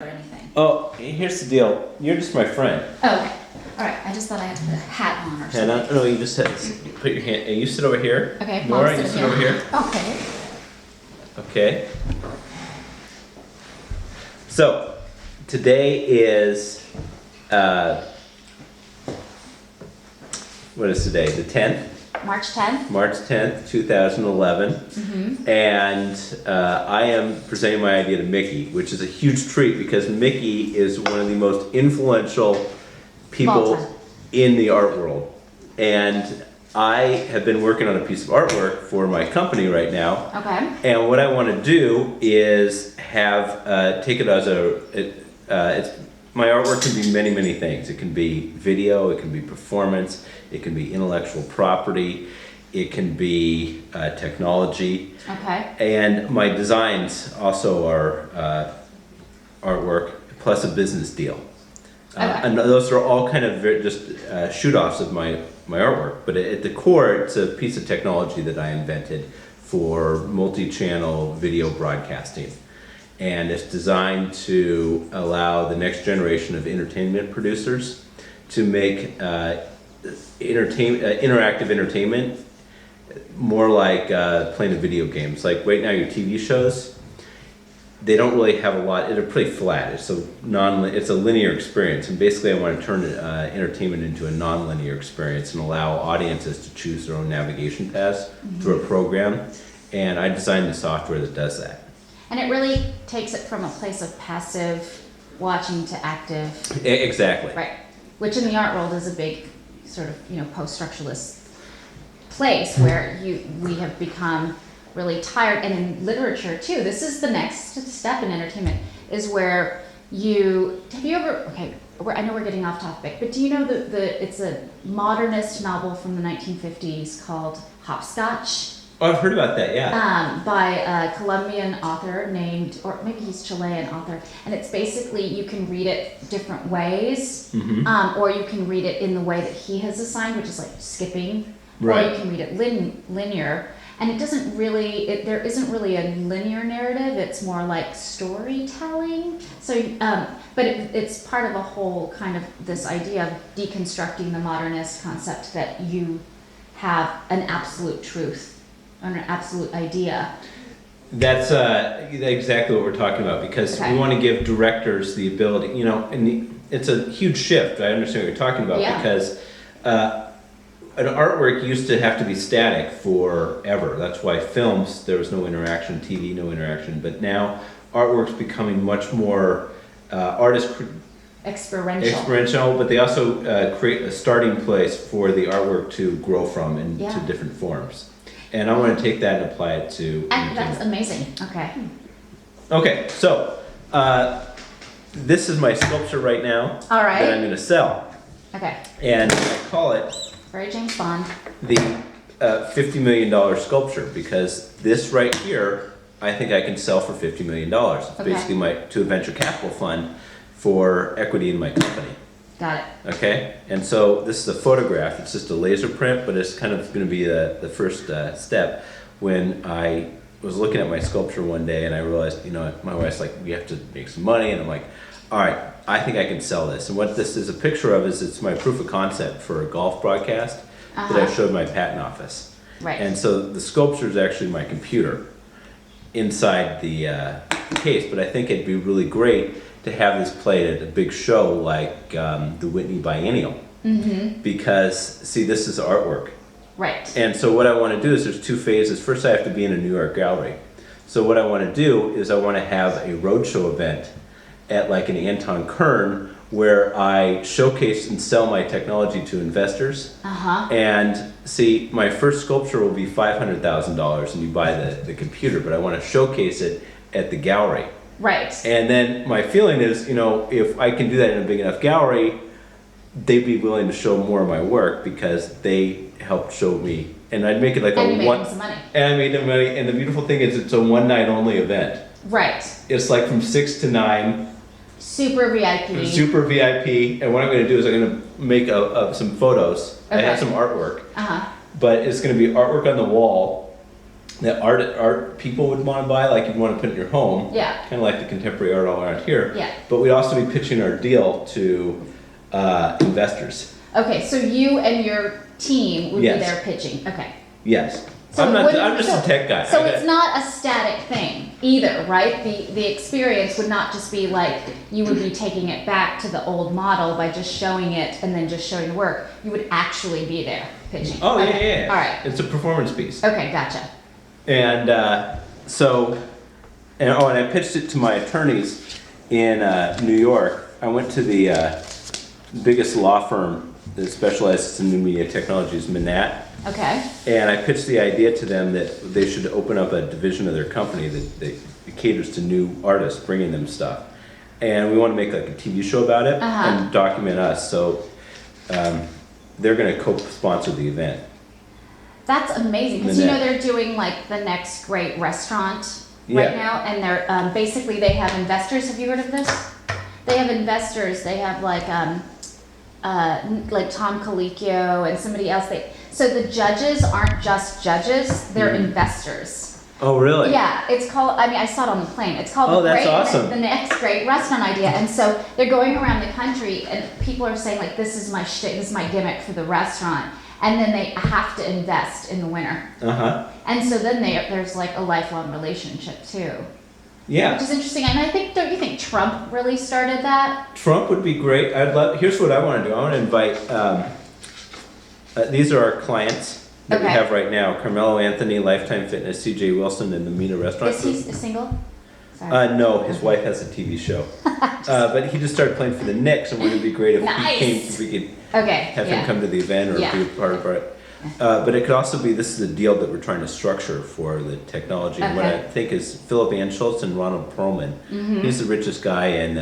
or anything. Oh, here's the deal. You're just my friend. Oh, okay. All right. I just thought I had to put a hat on or something. Hannah? No, you just have to put your hand. You sit over here. Okay. Nora, Mom, you sit over here. Okay. Okay. So, today is, what is today? The 10th? March 10th. March 10th, 2011. Mm-hmm. And I am presenting my idea to Miki, which is a huge treat because Miki is one of the most influential people in the art world. And I have been working on a piece of artwork for my company right now. Okay. And what I want to do is have, take it as my artwork can be many, many things. It can be video, it can be performance, it can be intellectual property, it can be technology. Okay. And my designs also are artwork plus a business deal. Okay. And those are all kind of just shoot-offs of my artwork. But at the core, it's a piece of technology that I invented for multi-channel video broadcasting. And it's designed to allow the next generation of entertainment producers to make interactive entertainment more like playing the video games. Like right now, your TV shows, they don't really have a lot. They're pretty flat. It's a linear experience, and basically, I want to turn entertainment into a non-linear experience and allow audiences to choose their own navigation paths through a program. And I designed the software that does that. And it really takes it from a place of passive watching to active. Exactly. Right. Which in the art world is a big sort of, post-structuralist place where we have become really tired. And in literature too, this is the next step in entertainment, is where I know we're getting off topic, but do you know it's a modernist novel from the 1950s called Hopscotch? Oh, I've heard about that, yeah. By a Colombian author named, or maybe he's Chilean author, and it's basically, you can read it different ways, or you can read it in the way that he has assigned, which is like skipping, Right. or you can read it linear, and it doesn't really, there isn't really a linear narrative, it's more like storytelling, so, but it's part of a whole kind of this idea of deconstructing the modernist concept that you have an absolute truth, or an absolute idea. That's exactly what we're talking about, because we want to give directors the ability, and it's a huge shift. I understand what you're talking about, because an artwork used to have to be static forever. That's why films, there was no interaction, TV, no interaction, but now artwork's becoming much more experiential, but they also create a starting place for the artwork to grow from into different forms. And I want to take that and apply it to... And that's amazing. Okay. Okay, so this is my sculpture right now. All right. That I'm going to sell. Okay. And I call it... Very James Bond. The $50 million sculpture, because this right here, I think I can sell for $50 million. It's basically to a venture capital fund for equity in my company. Got it. Okay, and so this is a photograph. It's just a laser print, but it's kind of going to be the first step. When I was looking at my sculpture one day and I realized, my wife's like, we have to make some money, and I'm like, all right, I think I can sell this. And what this is a picture of is it's my proof of concept for a golf broadcast that I showed my patent office. Right. And so the sculpture is actually my computer inside the case, but I think it'd be really great to have this played at a big show like the Whitney Biennial, because see, this is artwork, right? And so what I want to do is there's two phases. First, I have to be in a New York gallery. So what I want to do is I want to have a roadshow event at like an Anton Kern where I showcase and sell my technology to investors. And see, my first sculpture will be $500,000, and you buy the computer, but I want to showcase it at the gallery. Right. And then my feeling is, if I can do that in a big enough gallery, they'd be willing to show more of my work because they helped show me. And I'd make it like and you made them some money. And I made them money. And the beautiful thing is it's a one night only event. Right. It's like from 6 to 9. Super VIP. Super VIP. And what I'm going to do is I'm going to make some photos. I have some artwork. But it's going to be artwork on the wall. that art people would want to buy, like you'd want to put in your home. Yeah. Kind of like the contemporary art all around here. Yeah. But we'd also be pitching our deal to investors. Okay, so you and your team would Yes. be there pitching. Okay. Yes. So I'm just a tech guy. So it's not a static thing either, right? The experience would not just be like you would be taking it back to the old model by just showing it and then just showing the work. You would actually be there pitching. Oh, Okay. yeah. All right. It's a performance piece. Okay, gotcha. And and I pitched it to my attorneys in New York. I went to the biggest law firm that specializes in new media technologies, Manat. Okay. And I pitched the idea to them that they should open up a division of their company that caters to new artists, bringing them stuff. And we want to make like a TV show about it and document us. So they're going to co-sponsor the event. That's amazing because they're doing like the next great restaurant right now, and they're basically they have investors. Have you heard of this? They have investors. They have like Tom Colicchio and somebody else. So the judges aren't just judges; they're investors. Oh, really? Yeah, it's called. I mean, I saw it on the plane. It's called that's awesome. The next great restaurant idea. And so they're going around the country, and people are saying like, "This is my shtick. This is my gimmick for the restaurant." And then they have to invest in the winner. And so then there's like a lifelong relationship too. Yeah. Which is interesting. And don't you think Trump really started that? Trump would be great. Here's what I want to do. I want to invite, these are our clients that we have right now. Carmelo Anthony, Lifetime Fitness, CJ Wilson, and the Mina Restaurant. Is he single? Sorry. No, his wife has a TV show. But he just started playing for the Knicks, and wouldn't it be great if if we could have him come to the event or be a part of it. But it could also be, this is a deal that we're trying to structure for the technology. What I think is Philip Anschultz and Ronald Perlman. He's the richest guy in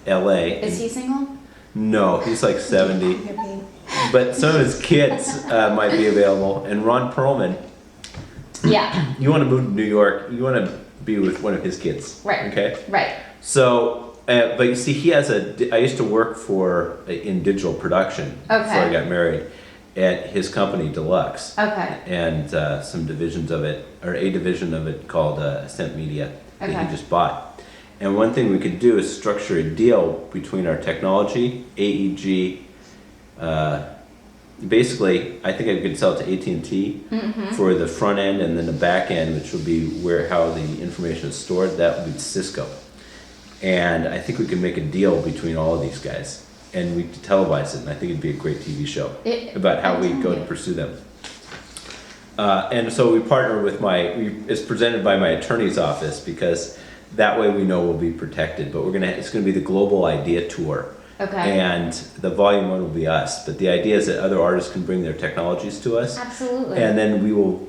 LA. Is he single? No, he's like 70. But some of his kids might be available. And Ron Perlman, you want to move to New York, you want to be with one of his kids. Right. Okay? Right. So, but you see, I used to work in digital production before I got married at his company, Deluxe. Okay. And some divisions of it, or a division of it called Ascent Media that he just bought. And one thing we could do is structure a deal between our technology, AEG, basically, I think I could sell it to AT&T for the front end, and then the back end, which would be how the information is stored, that would be Cisco. And I think we could make a deal between all of these guys, and we could televise it, and I think it'd be a great TV show about how we go to pursue them. And so we partner with it's presented by my attorney's office, because that way we know we'll be protected. But it's gonna be the Global Idea Tour. Okay. And the volume one will be us, but the idea is that other artists can bring their technologies to us. Absolutely. And then we will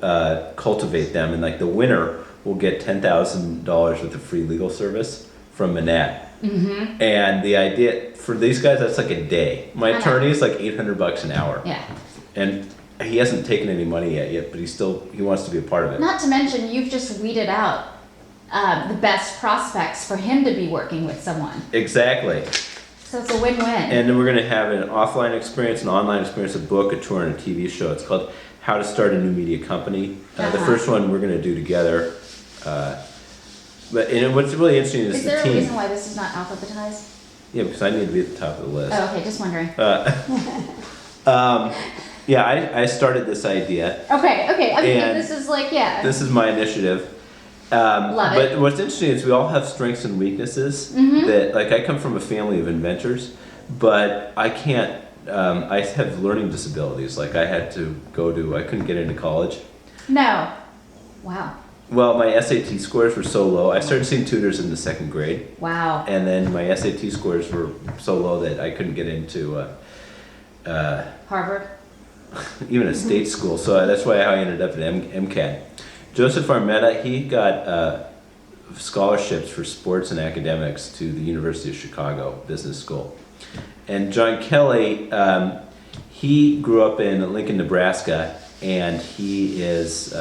cultivate them, and like the winner will get $10,000 worth of free legal service from Manat. And the idea for these guys, that's like a day. My attorney is like $800 an hour. Yeah. And he hasn't taken any money yet, but he wants to be a part of it. Not to mention, you've just weeded out the best prospects for him to be working with someone. Exactly. So it's a win-win. And then we're going to have an offline experience, an online experience, a book, a tour, and a TV show. It's called How to Start a New Media Company. The first one we're going to do together. And what's really interesting is the team. Is there a reason why this is not alphabetized? Yeah, because I need to be at the top of the list. Oh, okay, just wondering. I started this idea. Okay. I mean, And this is like, This is my initiative. Love it. But what's interesting is we all have strengths and weaknesses. That, like, I come from a family of inventors, but I can't. I have learning disabilities. Like, I couldn't get into college. No. Wow. Well, my SAT scores were so low. I started seeing tutors in the second grade. Wow. And then my SAT scores were so low that I couldn't get into Harvard? even a state school. So that's why I ended up at MCAD. Joseph Armetta, he got scholarships for sports and academics to the University of Chicago Business School. And John Kelly, he grew up in Lincoln, Nebraska, and he is...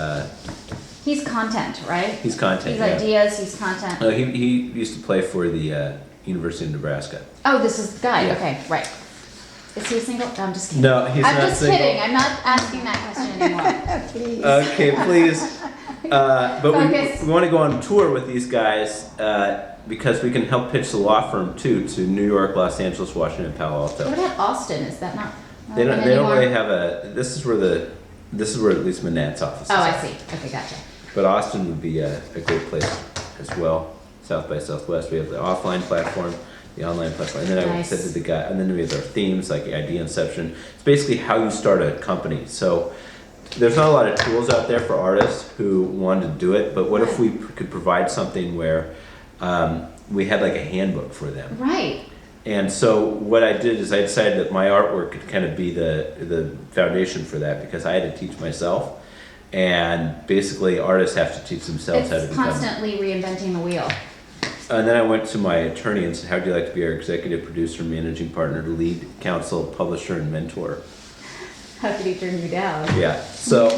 He's content, right? He's content, He's ideas, he's content. No, he used to play for the University of Nebraska. Oh, this is the guy. Yeah. Okay, right. Is he single? No, I'm just kidding. No, he's not I'm just single. kidding. I'm not asking that question anymore. Please. Okay, please. But Focus. we want to go on tour with these guys because we can help pitch the law firm too to New York, Los Angeles, Washington, Palo Alto. What about Austin? Is that not? They don't anymore? really have a. This is where at least Manat's office is. Oh, I see. Okay, gotcha. But Austin would be a great place as well. South by Southwest. We have the offline platform, the online platform, and then I Nice. said to the guy, and then we have our themes like idea inception. It's basically how you start a company. So there's not a lot of tools out there for artists who want to do it. But what if we could provide something where we had like a handbook for them? Right. And so what I did is I decided that my artwork could kind of be the foundation for that because I had to teach myself. And basically artists have to teach themselves how to It's become. constantly reinventing the wheel. And then I went to my attorney and said, how would you like to be our executive producer, managing partner, lead counsel, publisher, and mentor? How could he turn you down? Yeah. So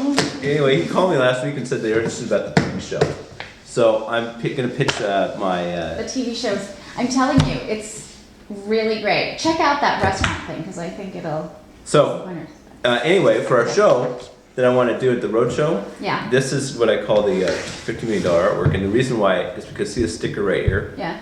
anyway, he called me last week and said they were interested about the TV show. So I'm going to pitch my... The TV shows. I'm telling you, it's really great. Check out that restaurant thing because I think it'll. So anyway, for our show that I want to do at the road show, Yeah. this is what I call the $50 million artwork. And the reason why is because see a sticker right here? Yeah.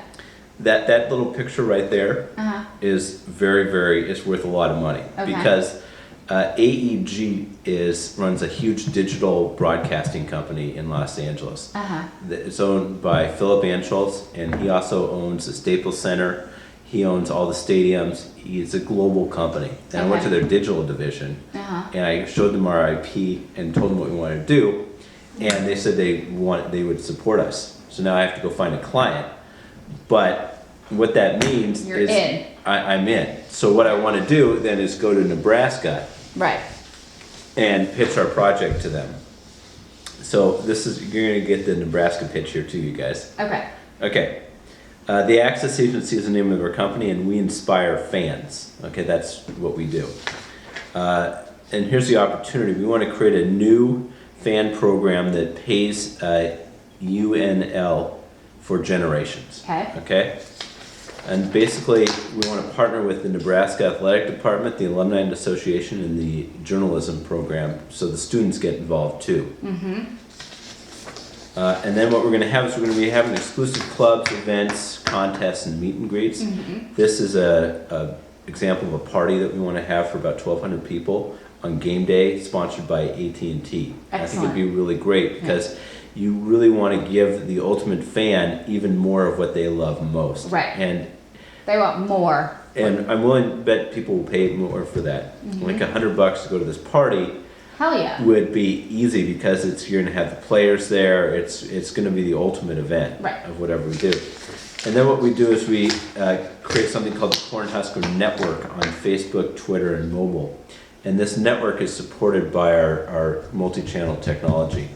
That little picture right there Uh-huh. is it's worth a lot of money. Okay. Because AEG runs a huge digital broadcasting company in Los Angeles. Uh-huh. It's owned by Philip Anschultz, and he also owns the Staples Center. He owns all the stadiums. He's a global company. And I went to their digital division, Uh-huh. and I showed them our IP and told them what we wanted to do, and they said they would support us. So now I have to go find a client. But what that means You're is in. I'm in. So what I want to do then is go to Nebraska Right. and pitch our project to them. So you're going to get the Nebraska pitch here too, you guys. Okay. Okay. The Access Agency is the name of our company, and we inspire fans. Okay, that's what we do. And here's the opportunity. We want to create a new fan program that pays UNL for generations. Okay. Okay? And basically, we want to partner with the Nebraska Athletic Department, the Alumni Association, and the journalism program, so the students get involved too. Mm-hmm. And then what we're going to have is we're going to be having exclusive clubs, events, contests, and meet and greets. Mm-hmm. This is a example of a party that we want to have for about 1,200 people on game day, sponsored by AT&T. I think it'd be really great because you really want to give the ultimate fan even more of what they love most. Right. And They want more. I'm willing to bet people will pay more for that. Mm-hmm. Like $100 to go to this party Hell yeah. would be easy because you're going to have the players there. It's going to be the ultimate event Right. of whatever we do. And then what we do is we create something called the Cornhusker Network on Facebook, Twitter, and mobile. And this network is supported by our multi-channel technology.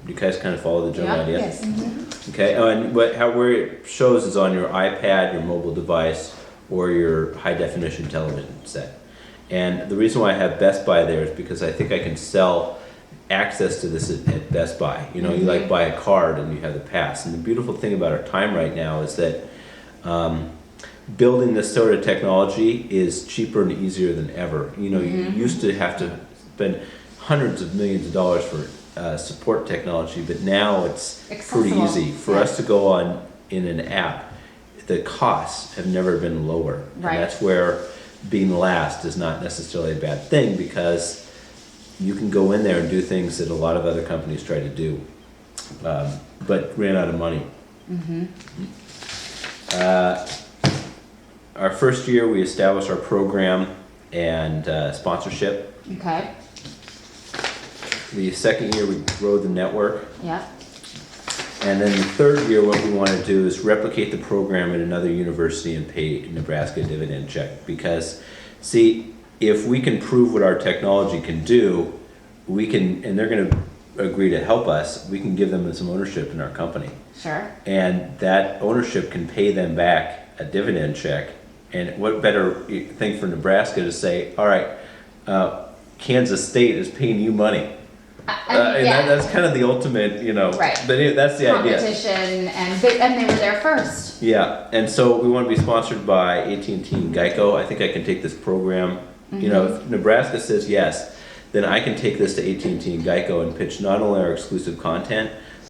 You guys kind of follow the general idea? Yes. Mm-hmm. Okay, and where it shows is on your iPad, your mobile device, or your high definition television set. And the reason why I have Best Buy there is because I think I can sell access to this at Best Buy. You know, you like buy a card and you have the pass. And the beautiful thing about our time right now is that building this sort of technology is cheaper and easier than ever. You know, you used to have to spend hundreds of millions of dollars for support technology, but now it's pretty Accessible. easy for us to go on in an app. The costs have never been lower, Right. and that's where being last is not necessarily a bad thing because you can go in there and do things that a lot of other companies try to do, but ran out of money. Our first year, we established our program and sponsorship. Okay. The second year, we grow the network. Yeah. And then the third year, what we want to do is replicate the program at another university and pay Nebraska a dividend check. Because, see, if we can prove what our technology can do, we can, and they're going to agree to help us, we can give them some ownership in our company. Sure. And that ownership can pay them back a dividend check. And what better thing for Nebraska to say, all right, Kansas State is paying you money. And that's kind of the ultimate, you know. Right. But that's the idea. Competition, and they were there first. Yeah, and so we want to be sponsored by AT&T and Geico. I think I can take this program. You know, if Nebraska says yes, then I can take this to AT&T and Geico and pitch not only our exclusive content,